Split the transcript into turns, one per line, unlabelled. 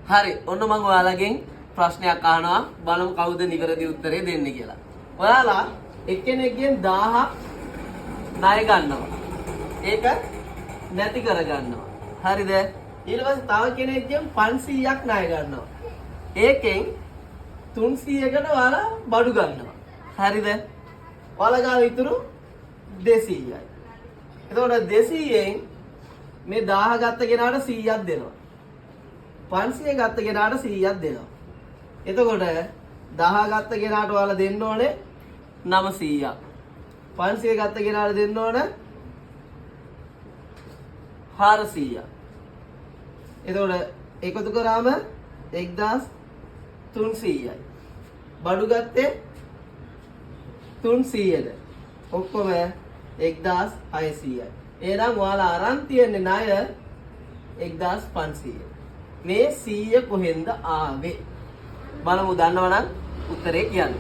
හරි. ඔන්න මම ඔයාලගෙන් ප්‍රශ්නයක් අහනවා. බලමු කවුද නිවැරදි උත්තරේ දෙන්නේ කියලා. ඔයාලා එක්කෙනෙක්ගෙන් 1000ක් ණය ගන්නවා. ඒක නැති කර ගන්නවා. හරිද? ඊට පස්සේ තව කෙනෙක්ගෙන් 500ක් ණය ගන්නවා. ඒකෙන් 300කට ඔයාලා බඩු ගන්නවා. හරිද? ඔයාලා ගාව ඉතුරු 200යි. එතකොට 200ෙන් මේ 1000 ගත්ත කෙනාට 100ක් දෙනවා. 500 ගත්ත කෙනාට 100ක් දෙනවා. එතකොට 1000 ගත්ත කෙනාට ඔයාලා දෙන්න ඕනේ 900ක්. 500 ගත්ත කෙනාට දෙන්න ඕනේ 400ක්. එතකොට එකතු කරාම 1300යි. බඩු ගත්තේ 300ද. ඔක්කොම 1600යි. එහෙනම් ඔයාලා අරන් තියන්නේ ණය 1500. මේ 100 කොහෙන්ද ආවේ? බලමු දන්නවනම් උත්තරේ කියන්න.